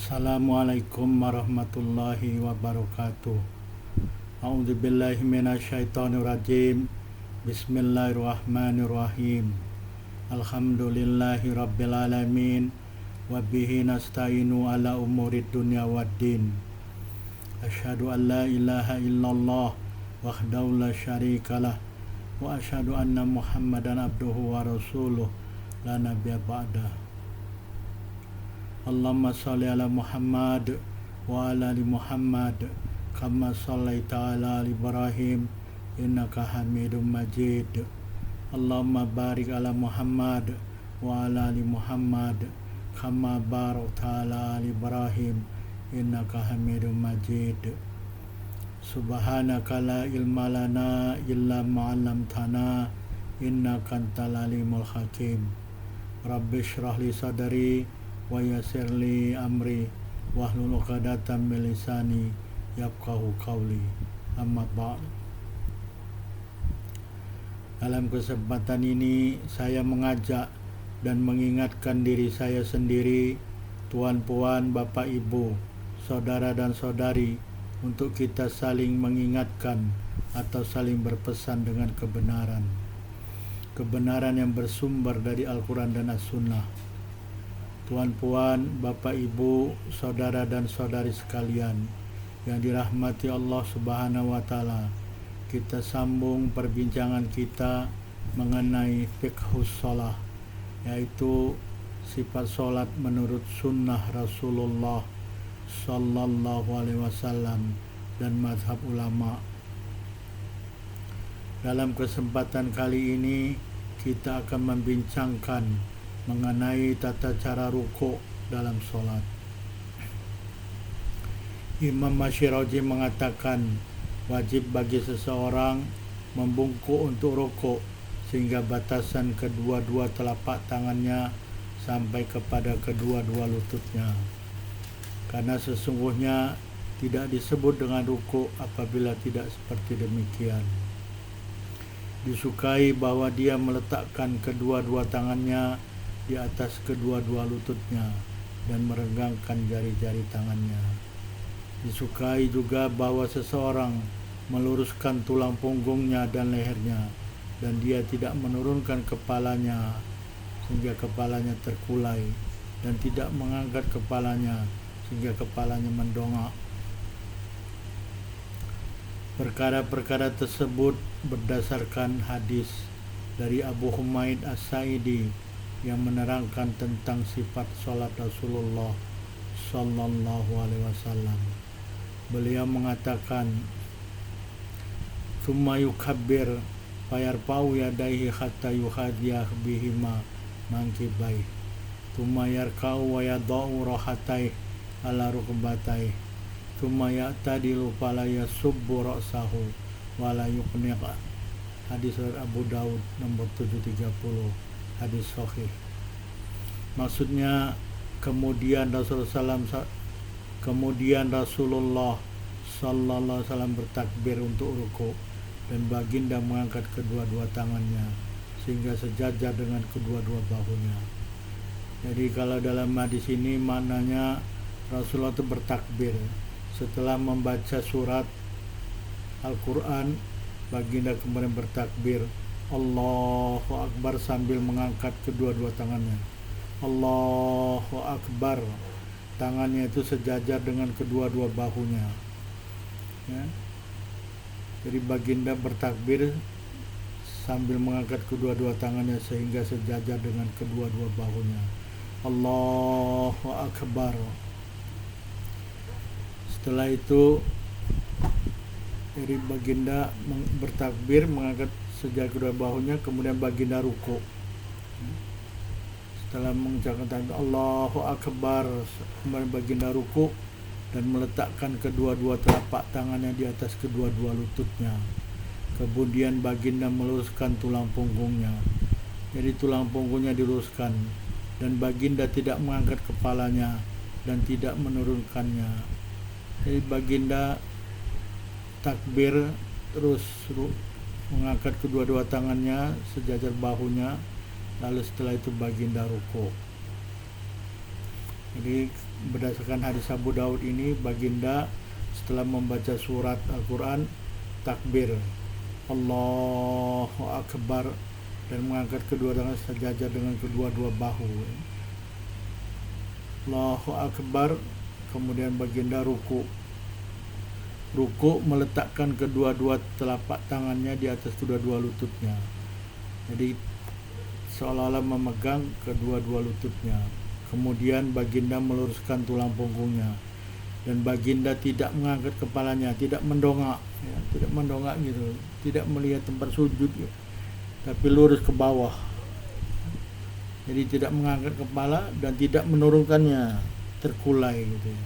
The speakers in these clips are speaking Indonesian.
Assalamualaikum warahmatullahi wabarakatuh. A'udzubillahi minasyaitonirrajim. Bismillahirrahmanirrahim. Alhamdulillahi rabbil alamin. Wabihi nasta'inu ala umurid dunya waddin. Asyhadu an la ilaha illallah wahdahu la syarikalah wa asyhadu anna Muhammadan abduhu wa rasuluh la nabiyya ba'dah. Allahumma shalli ala Muhammad wa ala ali Muhammad kama shallaita ala ali Ibrahim innaka Hamidum Majid. Allahumma barik ala Muhammad wa ala ali Muhammad kama barakta ala ali Ibrahim innaka Hamidum Majid. Subhanaka la ilma lana illa ma 'allamtana innaka antal alimul hakim. Rabbi shrah li sadri wa yassir li amri wahlul 'uqdatam min lisani yafqahu qawli. Amma ba'd. Dalam kesempatan ini saya mengajak dan mengingatkan diri saya sendiri, tuan-puan, bapak ibu, saudara dan saudari, untuk kita saling mengingatkan atau saling berpesan dengan kebenaran. Kebenaran yang bersumber dari Al-Quran dan As-Sunnah. Tuan-puan, bapak ibu, saudara dan saudari sekalian yang dirahmati Allah Subhanahu wa taala, kita sambung perbincangan kita mengenai fiqhus shalah, yaitu sifat salat menurut sunnah Rasulullah sallallahu alaihi wasallam dan mazhab ulama. Dalam kesempatan kali ini kita akan membincangkan mengenai tata cara rukuk dalam sholat. Imam Masyirazi mengatakan wajib bagi seseorang membungkuk untuk rukuk sehingga batasan kedua-dua telapak tangannya sampai kepada kedua-dua lututnya, karena sesungguhnya tidak disebut dengan rukuk apabila tidak seperti demikian. Disukai bahwa dia meletakkan kedua-dua tangannya di atas kedua-dua lututnya dan merenggangkan jari-jari tangannya. Disukai juga bahwa seseorang meluruskan tulang punggungnya dan lehernya dan dia tidak menurunkan kepalanya sehingga kepalanya terkulai dan tidak mengangkat kepalanya sehingga kepalanya mendongak. Perkara-perkara tersebut berdasarkan hadis dari Abu Humaid As-Sa'idi yang menerangkan tentang sifat salat Rasulullah sallallahu alaihi wasallam. Beliau mengatakan, "Tsumma yukabbir fayarfa'u yadayhi hatta yuhadiyah bihima mankibai. Tsumma yarka'u wa yada'u rahatayhi ala rukbatayhi. Tsumma ya'tadilu fala yasubbu ra'sahu wa la yuqniqa." Hadis Abu Daud nomor 730. Hadis sahih. Maksudnya kemudian Rasulullah sallallahu alaihi wasallam bertakbir untuk rukuk dan baginda mengangkat kedua-dua tangannya sehingga sejajar dengan kedua-dua bahunya. Jadi kalau dalam hadis ini maknanya Rasulullah itu bertakbir setelah membaca surat Al-Quran, baginda kemudian bertakbir Allahu Akbar sambil mengangkat kedua-dua tangannya. Allahu Akbar. Tangannya itu sejajar dengan kedua-dua bahunya. Ya. Jadi baginda bertakbir sambil mengangkat kedua-dua tangannya sehingga sejajar dengan kedua-dua bahunya. Allahu Akbar. Setelah itu dari baginda bertakbir mengangkat sejajar kedua bahunya, kemudian baginda rukuk. Setelah mengucapkan Allahu Akbar, kemudian baginda rukuk dan meletakkan kedua-dua telapak tangannya di atas kedua-dua lututnya. Kemudian baginda meluruskan tulang punggungnya. Jadi tulang punggungnya diluruskan dan baginda tidak mengangkat kepalanya dan tidak menurunkannya. Jadi baginda takbir terus mengangkat kedua-dua tangannya sejajar bahunya, lalu setelah itu baginda rukuk. Jadi berdasarkan hadis Abu Daud ini, baginda setelah membaca surat Al-Quran takbir Allahu Akbar dan mengangkat kedua tangan sejajar dengan kedua-dua bahu. Allahu Akbar, kemudian baginda ruku meletakkan kedua-dua telapak tangannya di atas kedua-dua lututnya. Jadi seolah-olah memegang kedua-dua lututnya. Kemudian baginda meluruskan tulang punggungnya dan baginda tidak mengangkat kepalanya, tidak mendongak, ya, tidak mendongak gitu, tidak melihat tempat sujud, ya, tapi lurus ke bawah. Jadi tidak mengangkat kepala dan tidak menurunkannya, terkulai gitu ya.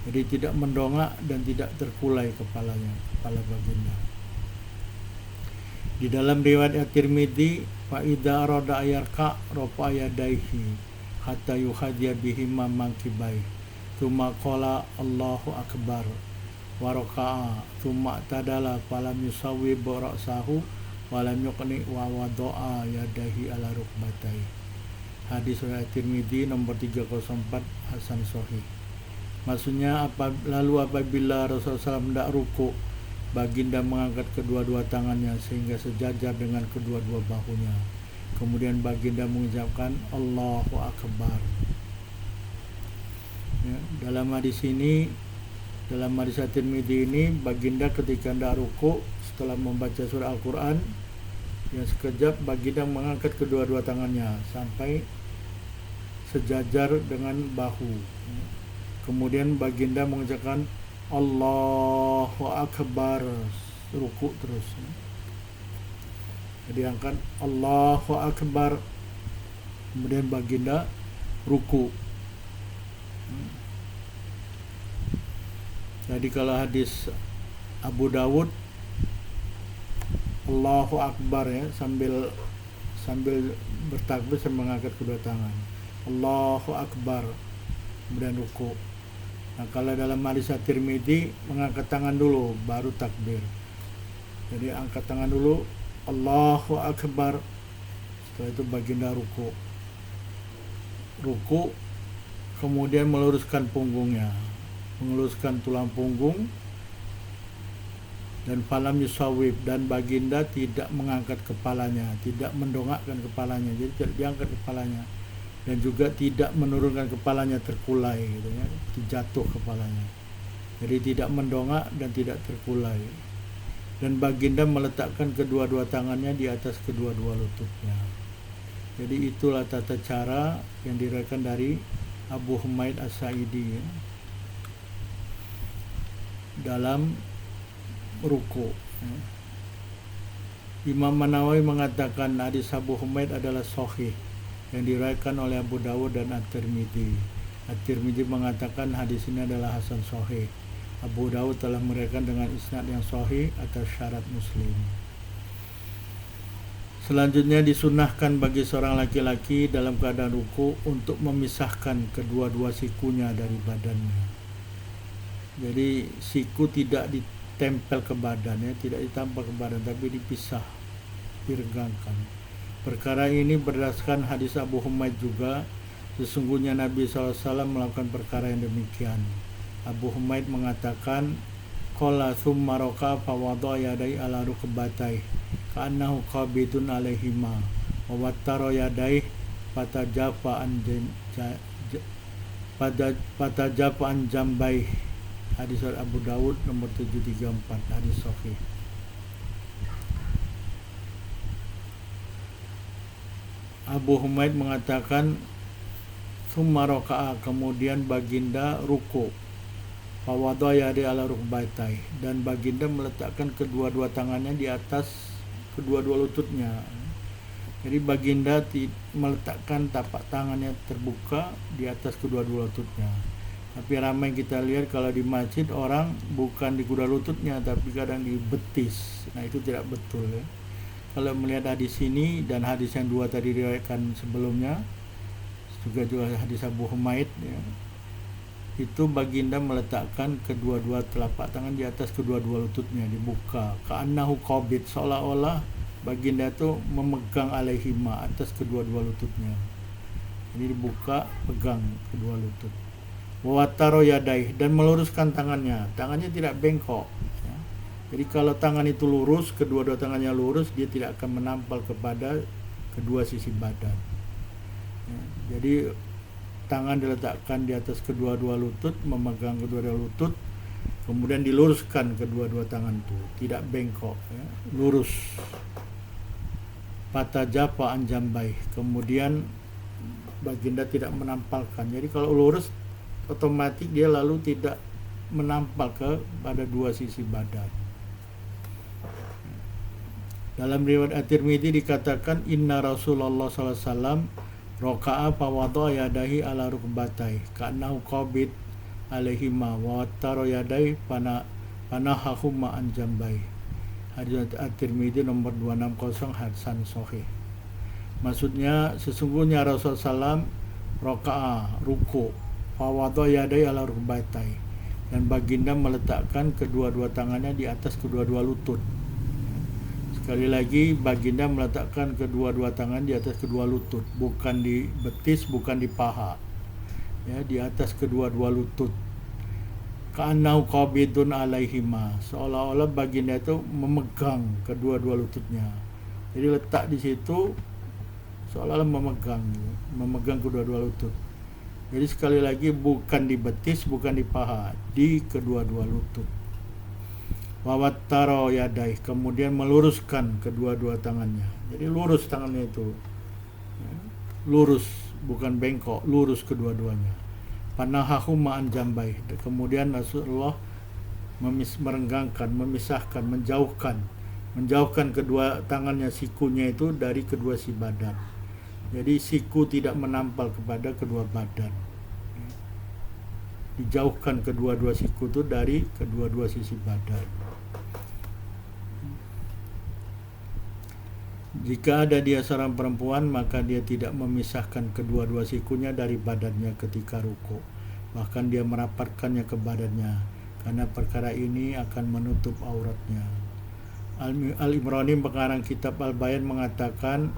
Jadi tidak mendongak dan tidak terkulai kepalanya, kepala baginda. Di dalam riwayat At-Tirmidzi, fa idza arada ayarka rafa yadaihi hatta yuhadiya bihima mankibai thumma qala Allahu Akbar wa raka'a thumma tadala falam yusawwi ra'sahu wa lam yuqni wa wada'a yadaihi ala rukbatai. Hadis riwayat Tirmidzi nomor 304, hasan sahih. Maksudnya lalu apabila Rasulullah SAW hendak ruku, baginda mengangkat kedua-dua tangannya sehingga sejajar dengan kedua-dua bahunya. Kemudian baginda mengucapkan Allahu Akbar. Ya, dalam hadis At-Tirmidzi ini, baginda ketika hendak ruku setelah membaca surah Al-Quran, ya sekejap baginda mengangkat kedua-dua tangannya sampai sejajar dengan bahu. Kemudian baginda mengucapkan Allahu Akbar, ruku terus. Jadi angkat Allahu Akbar, kemudian baginda ruku. Jadi kalau hadis Abu Dawud Allahu Akbar, ya, sambil bertakbir sambil mengangkat kedua tangan. Allahu Akbar, kemudian ruku. Nah, kalau dalam hadis At-Tirmidzi mengangkat tangan dulu baru takbir. Jadi angkat tangan dulu Allahu Akbar, setelah itu baginda ruku, kemudian meluruskan punggungnya, meluruskan tulang punggung, dan falam yusawib, dan baginda tidak mengangkat kepalanya, tidak mendongakkan kepalanya, jadi tidak diangkat kepalanya, dan juga tidak menurunkan kepalanya terkulai gitu ya, jatuh kepalanya. Jadi tidak mendongak dan tidak terkulai. Dan baginda meletakkan kedua-dua tangannya di atas kedua-dua lututnya. Jadi itulah tata cara yang diriwayatkan dari Abu Humaid As-Sa'idi, ya, dalam ruku. Imam Nawawi mengatakan hadis Abu Humaid adalah sahih yang diriwayatkan oleh Abu Dawud dan At-Tirmidzi. At-Tirmidzi mengatakan hadis ini adalah hasan sahih. Abu Dawud telah meriwayatkan dengan isnad yang sahih atas syarat Muslim. Selanjutnya disunahkan bagi seorang laki-laki dalam keadaan ruku untuk memisahkan kedua-dua sikunya dari badannya. Jadi siku tidak ditempel ke badan, ya, tidak ditampal ke badan, tapi dipisah, diregangkan. Perkara ini berdasarkan hadis Abu Humaid juga, sesungguhnya Nabi SAW melakukan perkara yang demikian. Abu Humaid mengatakan, qala thumma raka fa wada yadai ala rukbatai ka'annahu qabidun alaihima wa wattara yadai fatajafa an jambai. Hadis Abu Dawud nomor 734, hadis sahih. Abu Humaid mengatakan summa raka'a, kemudian baginda ruku, fawadha yadi ala rukbatai, dan baginda meletakkan kedua-dua tangannya di atas kedua-dua lututnya. Jadi baginda meletakkan tapak tangannya terbuka di atas kedua-dua lututnya. Tapi ramai kita lihat kalau di masjid orang bukan di kedua lututnya tapi kadang di betis. Nah, itu tidak betul, ya. Kalau melihat hadis ini dan hadis yang dua tadi diriwayatkan sebelumnya, juga hadis Abu Humaid, ya, itu baginda meletakkan kedua-dua telapak tangan di atas kedua-dua lututnya, dibuka. Ka'annahu qabid, seolah-olah baginda itu memegang alaihima, atas kedua-dua lututnya. Jadi dibuka, pegang kedua lutut. Wataro yadai, dan meluruskan tangannya. Tangannya tidak bengkok. Ya. Jadi kalau tangan itu lurus, kedua-dua tangannya lurus, dia tidak akan menampal kepada kedua sisi badan. Ya. Jadi tangan diletakkan di atas kedua-dua lutut, memegang kedua-dua lutut, kemudian diluruskan kedua-dua tangan itu, tidak bengkok, ya. Lurus. Patajapa anjambai, kemudian baginda tidak menampalkan. Jadi kalau lurus, otomatis dia lalu tidak menampal pada dua sisi badan. Dalam riwayat At-Tirmidzi dikatakan inna Rasulullah sallallahu alaihi wasallam raka'a fa wada'a yadahi ala rukbatai ka'annahu qabid alaihima wa wattara yadai panahahuma an jambai. Hadis At-Tirmidzi nomor 260, hasan sahih. Maksudnya sesungguhnya Rasulullah SAW raka'a, ruku, fawado yadai ala rukbatai, dan baginda meletakkan kedua-dua tangannya di atas kedua-dua lutut. Sekali lagi, baginda meletakkan kedua-dua tangan di atas kedua lutut, bukan di betis, bukan di paha, ya, di atas kedua-dua lutut. Ka'annau qabidun alaihima, seolah-olah baginda itu memegang kedua-dua lututnya. Jadi letak di situ seolah-olah memegang kedua-dua lutut. Jadi sekali lagi, bukan di betis, bukan di paha, di kedua-dua lutut. Wawattaro yadai, kemudian meluruskan kedua-dua tangannya. Jadi lurus tangannya itu, lurus, bukan bengkok, lurus kedua-duanya. Panahahuma an jambai, kemudian Rasulullah merenggangkan, memisahkan, menjauhkan kedua tangannya, sikunya itu dari kedua si badan. Jadi siku tidak menampal kepada kedua badan. Dijauhkan kedua-dua siku itu dari kedua-dua sisi badan. Jika ada dia seorang perempuan, maka dia tidak memisahkan kedua-dua sikunya dari badannya ketika ruku. Bahkan dia merapatkannya ke badannya, karena perkara ini akan menutup auratnya. Al-Imrani pengarang kitab Al-Bayan mengatakan,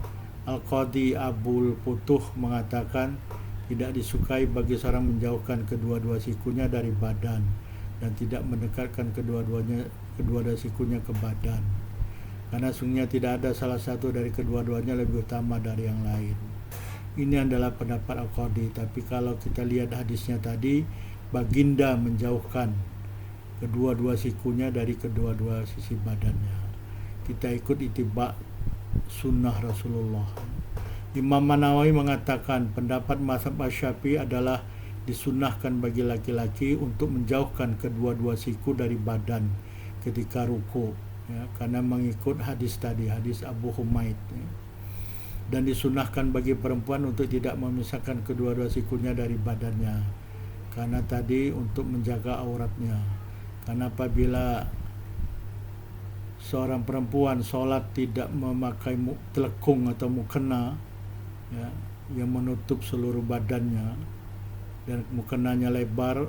Al-Qadi Abul Futuh mengatakan tidak disukai bagi seorang menjauhkan kedua-dua sikunya dari badan dan tidak mendekatkan kedua-dua sikunya ke badan, karena sungguhnya tidak ada salah satu dari kedua-duanya lebih utama dari yang lain. Ini adalah pendapat Al-Qadi, tapi kalau kita lihat hadisnya tadi, baginda menjauhkan kedua-dua sikunya dari kedua-dua sisi badannya. Kita ikut ittiba sunnah Rasulullah. Imam Nawawi mengatakan pendapat mazhab Syafi'i adalah disunnahkan bagi laki-laki untuk menjauhkan kedua-dua siku dari badan ketika ruku, ya, karena mengikut hadis tadi, hadis Abu Humaid, ya. Dan disunnahkan bagi perempuan untuk tidak memisahkan kedua-dua sikunya dari badannya, karena tadi untuk menjaga auratnya. Karena apabila seorang perempuan sholat tidak memakai telekung atau mukena, ya, yang menutup seluruh badannya, dan mukenanya lebar,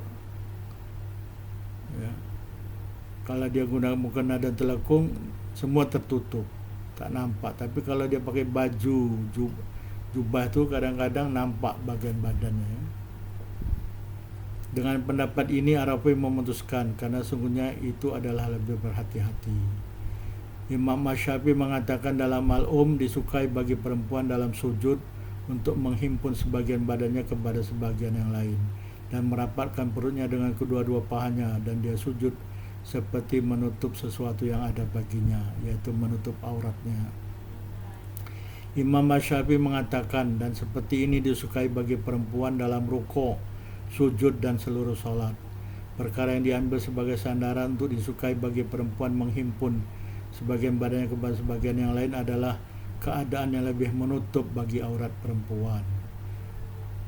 ya, kalau dia gunakan mukena dan telekung, semua tertutup, tak nampak. Tapi kalau dia pakai baju jubah itu kadang-kadang nampak bagian badannya, ya. Dengan pendapat ini Arafi memutuskan, karena sungguhnya itu adalah lebih berhati-hati. Imam Syafi'i mengatakan dalam Al-Um disukai bagi perempuan dalam sujud untuk menghimpun sebagian badannya kepada sebagian yang lain dan merapatkan perutnya dengan kedua-dua pahanya, dan dia sujud seperti menutup sesuatu yang ada baginya, yaitu menutup auratnya. Imam Syafi'i mengatakan, dan seperti ini disukai bagi perempuan dalam ruku', sujud, dan seluruh sholat. Perkara yang diambil sebagai sandaran untuk disukai bagi perempuan menghimpun sebagian badannya kepada sebagian yang lain adalah keadaan yang lebih menutup bagi aurat perempuan.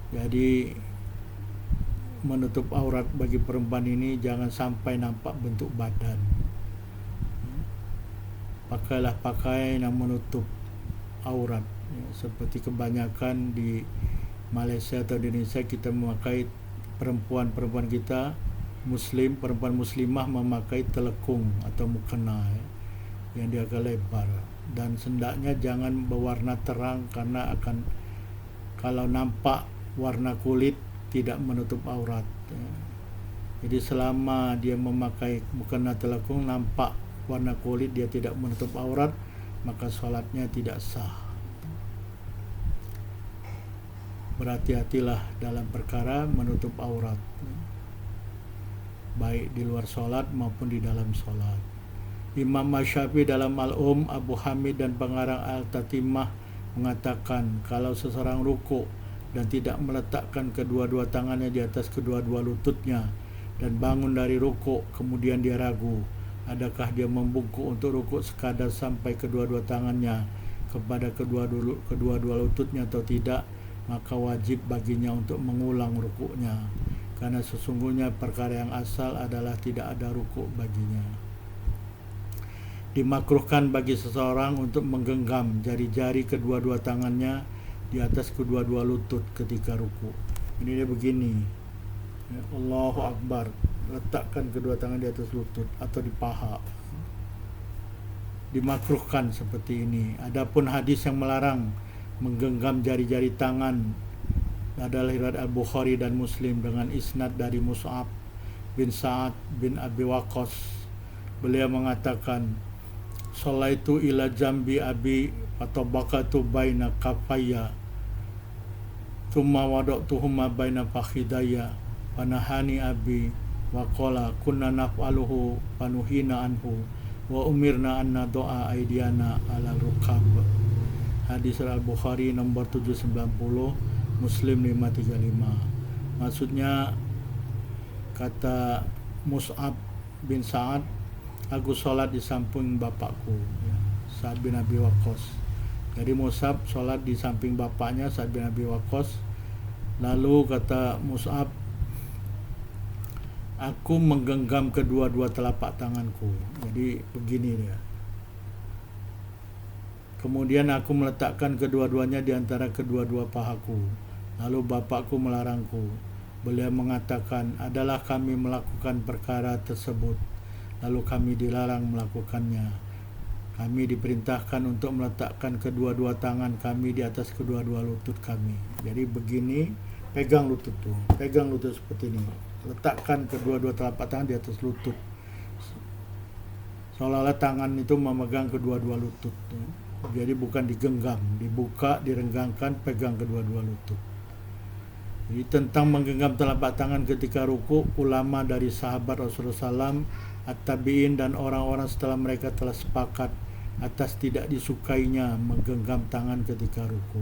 Jadi menutup aurat bagi perempuan ini jangan sampai nampak bentuk badan. Pakailah pakaian yang menutup aurat, ya, seperti kebanyakan di Malaysia atau di Indonesia kita memakai, perempuan kita muslim, perempuan muslimah memakai telekung atau mukena, ya, yang dia agak lebar, dan sendaknya jangan berwarna terang karena akan Kalau nampak warna kulit tidak menutup aurat. Jadi selama dia memakai mukena telekung nampak warna kulit dia tidak menutup aurat, maka sholatnya tidak sah. Berhati-hatilah dalam perkara menutup aurat, baik di luar sholat maupun di dalam sholat. Imam Syafi'i dalam Al-Um, Abu Hamid dan pengarang Al-Tatimah mengatakan kalau seseorang rukuk dan tidak meletakkan kedua-dua tangannya di atas kedua-dua lututnya dan bangun dari rukuk kemudian dia ragu adakah dia membungkuk untuk rukuk sekadar sampai kedua-dua tangannya kepada kedua-dua lututnya atau tidak, maka wajib baginya untuk mengulang rukuknya, karena sesungguhnya perkara yang asal adalah tidak ada rukuk baginya. Dimakruhkan bagi seseorang untuk menggenggam jari-jari kedua-dua tangannya di atas kedua-dua lutut ketika rukuk. Ini dia begini, ya, Allahu Akbar, letakkan kedua tangan di atas lutut atau di paha. Dimakruhkan seperti ini. Adapun hadis yang melarang menggenggam jari-jari tangan adalah riwayat Al-Bukhari dan Muslim dengan isnad dari Mus'ab bin Sa'ad bin Abi Waqqas. Beliau mengatakan, "Shallaitu ila jambi abi fatabaqatu baina kafayya thumma wada'tuhuma baina fakhidayya fanahani abi wa qala kunna naf'aluhu fanuhina anhu wa umirna an nado'a aidiyana ala rukab." Hadis Al-Bukhari nomor 790, Muslim 535. Maksudnya, kata Mus'ab bin Sa'ad, aku sholat di samping bapakku, ya, Sa'ad bin Abi Waqqas. Jadi Mus'ab sholat di samping bapaknya Sa'ad bin Abi Waqqas. Lalu kata Mus'ab, aku menggenggam kedua-dua telapak tanganku. Jadi begini dia. Kemudian aku meletakkan kedua-duanya di antara kedua-dua pahaku. Lalu bapakku melarangku. Beliau mengatakan, adalah kami melakukan perkara tersebut, lalu kami dilarang melakukannya. Kami diperintahkan untuk meletakkan kedua-dua tangan kami di atas kedua-dua lutut kami. Jadi begini, pegang lutut tuh, pegang lutut seperti ini. Letakkan kedua-dua telapak tangan di atas lutut. Seolah-olah tangan itu memegang kedua-dua lutut. Jadi bukan digenggam, dibuka, direnggangkan, pegang kedua-dua lutut. Jadi tentang menggenggam telapak tangan ketika ruku, ulama dari sahabat Rasulullah SAW, at-tabi'in dan orang-orang setelah mereka telah sepakat atas tidak disukainya menggenggam tangan ketika ruku.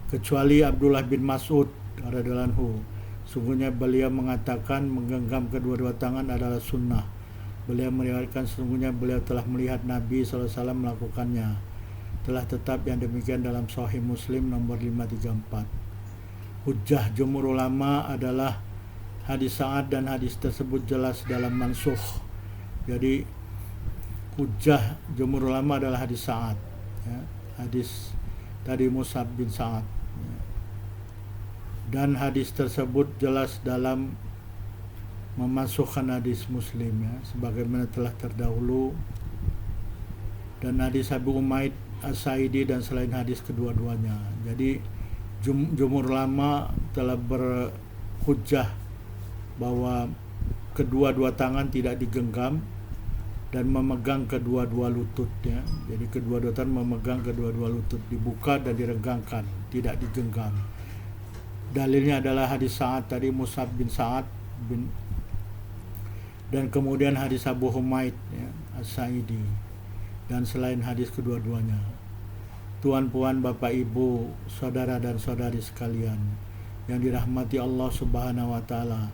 Kecuali Abdullah bin Mas'ud radhiyallahu anhu, sungguhnya beliau mengatakan menggenggam kedua-dua tangan adalah sunnah. Beliau meriwayatkan sesungguhnya beliau telah melihat Nabi SAW melakukannya. Telah tetap yang demikian dalam Sahih Muslim nomor 534. Hujjah jumhur ulama adalah hadis Sa'ad dan hadis tersebut jelas dalam mansukh. Jadi hujjah jumhur ulama adalah hadis Sa'ad, ya, hadis dari Mus'ab bin Sa'ad, ya. Dan hadis tersebut jelas dalam memasukkan hadis Muslim, ya, sebagaimana telah terdahulu, dan hadis Abu Umaid As-Sa'idi dan selain hadis kedua-duanya. Jadi jumhur ulama telah berhujjah bahwa kedua-dua tangan tidak digenggam dan memegang kedua-dua lutut, ya. Jadi kedua-dua tangan memegang kedua-dua lutut, dibuka dan direnggangkan, tidak digenggam. Dalilnya adalah hadis Sa'ad tadi, Mus'ab bin Sa'ad bin, dan kemudian hadis Abu Humaid, ya, As-Sa'idi, dan selain hadis kedua-duanya. Tuan-puan, Bapak Ibu, saudara dan saudari sekalian yang dirahmati Allah Subhanahu wa taala,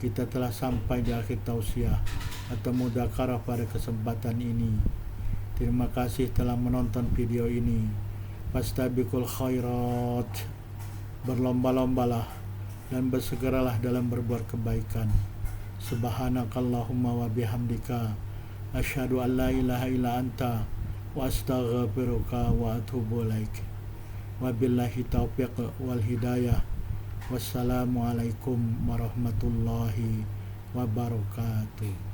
kita telah sampai di akhir tausiah atau mudzakarah pada kesempatan ini. Terima kasih telah menonton video ini. Fastabiqul khairat, berlomba-lombalah dan bersegeralah dalam berbuat kebaikan. Subhanakallahumma wa bihamdika asyhadu an la ilaha illa anta wa astaghfiruka wa atubu ilaik. Wabillahi taufiq wal hidayah. Wassalamualaikum warahmatullahi wabarakatuh.